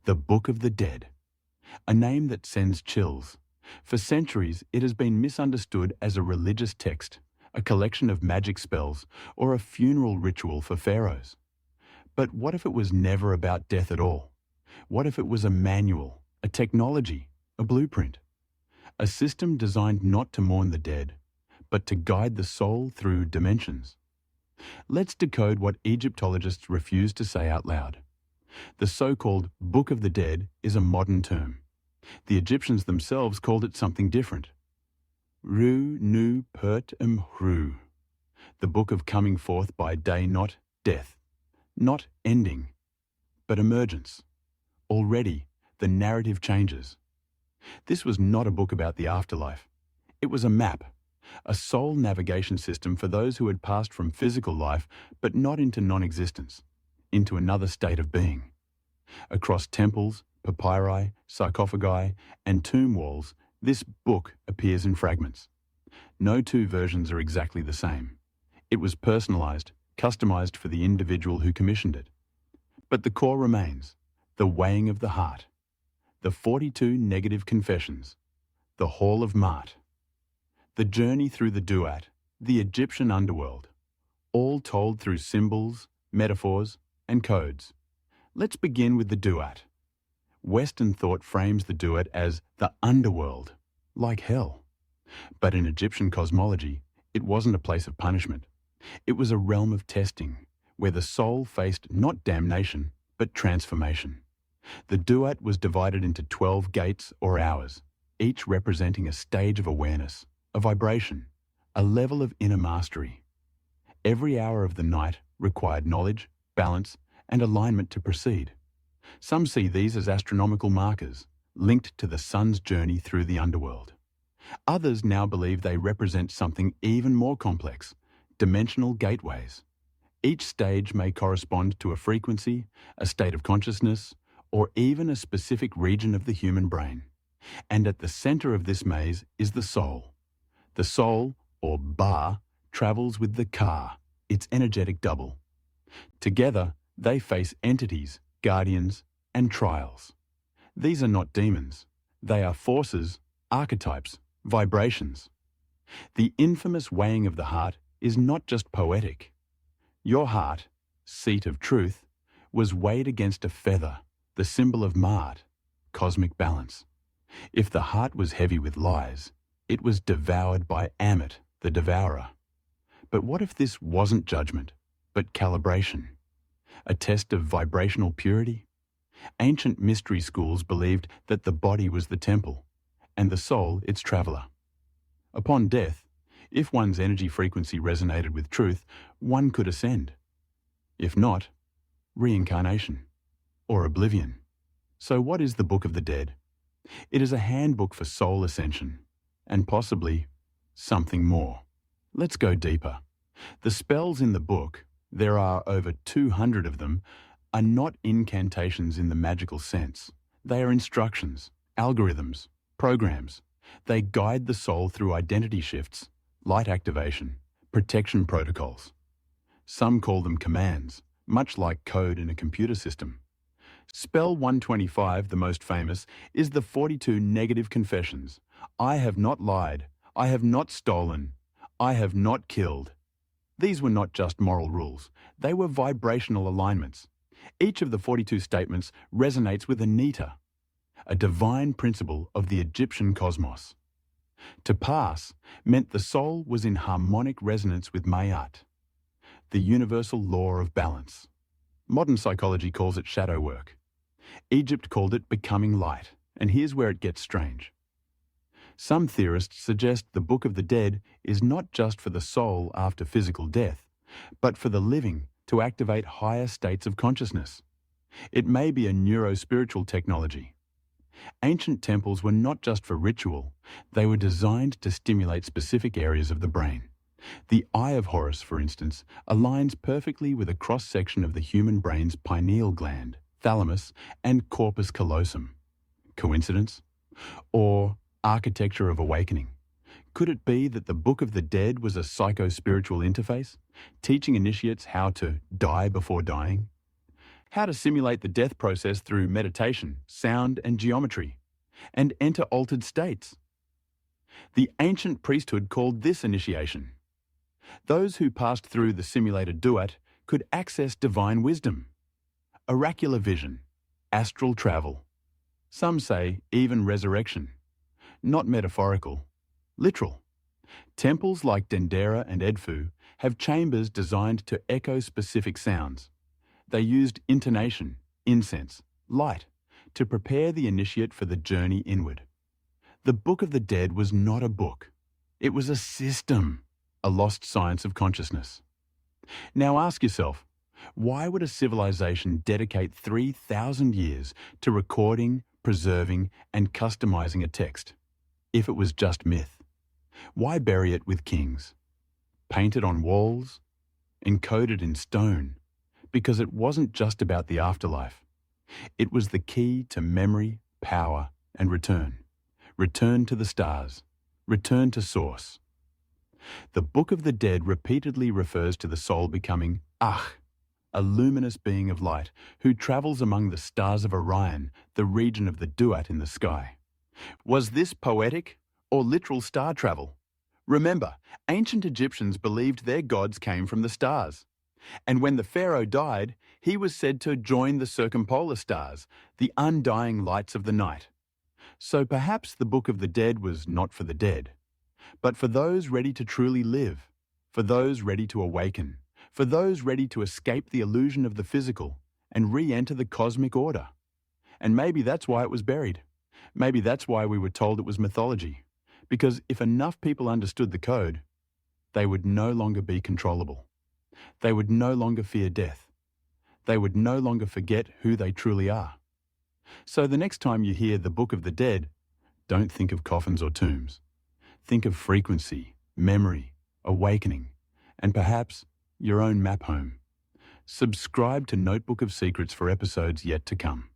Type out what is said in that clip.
The Book of the Dead, a name that sends chills. For centuries, it has been misunderstood as a religious text, a collection of magic spells, or a funeral ritual for pharaohs. But what if it was never about death at all? What if it was a manual, a technology, a blueprint? A system designed not to mourn the dead, but to guide the soul through dimensions. Let's decode what Egyptologists refuse to say out loud. The so-called Book of the Dead is a modern term. The Egyptians themselves called it something different. Ru Nu Pert Ru, the book of coming forth by day, not death, not ending, but emergence. Already, the narrative changes. This was not a book about the afterlife. It was a map, a soul navigation system for those who had passed from physical life but not into non-existence, into another state of being. Across temples, papyri, sarcophagi, and tomb walls, this book appears in fragments. No two versions are exactly the same. It was personalized, customized for the individual who commissioned it. But the core remains, the weighing of the heart, the 42 negative confessions, the Hall of Mart, the journey through the Duat, the Egyptian underworld, all told through symbols, metaphors, and codes. Let's begin with the Duat. Western thought frames the Duat as the underworld, like hell. But in Egyptian cosmology, it wasn't a place of punishment. It was a realm of testing, where the soul faced not damnation, but transformation. The Duat was divided into 12 gates or hours, each representing a stage of awareness, a vibration, a level of inner mastery. Every hour of the night required knowledge, balance, and alignment to proceed. Some see these as astronomical markers, linked to the sun's journey through the underworld. Others now believe they represent something even more complex, dimensional gateways. Each stage may correspond to a frequency, a state of consciousness, or even a specific region of the human brain. And at the center of this maze is the soul. The soul, or Ba, travels with the Ka, its energetic double. Together, they face entities, guardians, and trials. These are not demons. They are forces, archetypes, vibrations. The infamous weighing of the heart is not just poetic. Your heart, seat of truth, was weighed against a feather, the symbol of Ma'at, cosmic balance. If the heart was heavy with lies, it was devoured by Ammit, the devourer. But what if this wasn't judgment, but calibration? A test of vibrational purity? Ancient mystery schools believed that the body was the temple, and the soul its traveller. Upon death, if one's energy frequency resonated with truth, one could ascend. If not, reincarnation, or oblivion. So what is the Book of the Dead? It is a handbook for soul ascension, and possibly something more. Let's go deeper. The spells in the book, there are over 200 of them, are not incantations in the magical sense. They are instructions, algorithms, programs. They guide the soul through identity shifts, light activation, protection protocols. Some call them commands, much like code in a computer system. Spell 125, the most famous, is the 42 negative confessions. I have not lied. I have not stolen. I have not killed. These were not just moral rules. They were vibrational alignments. Each of the 42 statements resonates with Anita, a divine principle of the Egyptian cosmos. To pass meant the soul was in harmonic resonance with Ma'at, the universal law of balance. Modern psychology calls it shadow work. Egypt called it becoming light, and here's where it gets strange. Some theorists suggest the Book of the Dead is not just for the soul after physical death, but for the living to activate higher states of consciousness. It may be a neuro-spiritual technology. Ancient temples were not just for ritual, they were designed to stimulate specific areas of the brain. The Eye of Horus, for instance, aligns perfectly with a cross-section of the human brain's pineal gland, thalamus, and corpus callosum. Coincidence? Or architecture of awakening? Could it be that the Book of the Dead was a psycho-spiritual interface, teaching initiates how to die before dying? how to simulate the death process through meditation, sound and geometry, and enter altered states. The ancient priesthood called this initiation. Those who passed through the simulated duat could access divine wisdom, oracular vision, astral travel. Some say even resurrection. Not metaphorical, literal. Temples like Dendera and Edfu have chambers designed to echo specific sounds. They used intonation, incense, light to prepare the initiate for the journey inward. The Book of the Dead was not a book. It was a system, a lost science of consciousness. Now ask yourself, why would a civilization dedicate 3,000 years to recording, preserving, and customizing a text, if it was just myth? Why bury it with kings? Paint it on walls? Encoded in stone? Because it wasn't just about the afterlife. It was the key to memory, power, and return. Return to the stars. Return to source. The Book of the Dead repeatedly refers to the soul becoming Ach, a luminous being of light who travels among the stars of Orion, the region of the duat in the sky. Was this poetic or literal star travel? Remember, ancient Egyptians believed their gods came from the stars. And when the pharaoh died, he was said to join the circumpolar stars, the undying lights of the night. So perhaps the Book of the Dead was not for the dead, but for those ready to truly live, for those ready to awaken, for those ready to escape the illusion of the physical and re-enter the cosmic order. And maybe that's why it was buried. Maybe that's why we were told it was mythology. Because if enough people understood the code, they would no longer be controllable. They would no longer fear death. They would no longer forget who they truly are. So the next time you hear the Book of the Dead, don't think of coffins or tombs. Think of frequency, memory, awakening, and perhaps your own map home. Subscribe to Notebook of Secrets for episodes yet to come.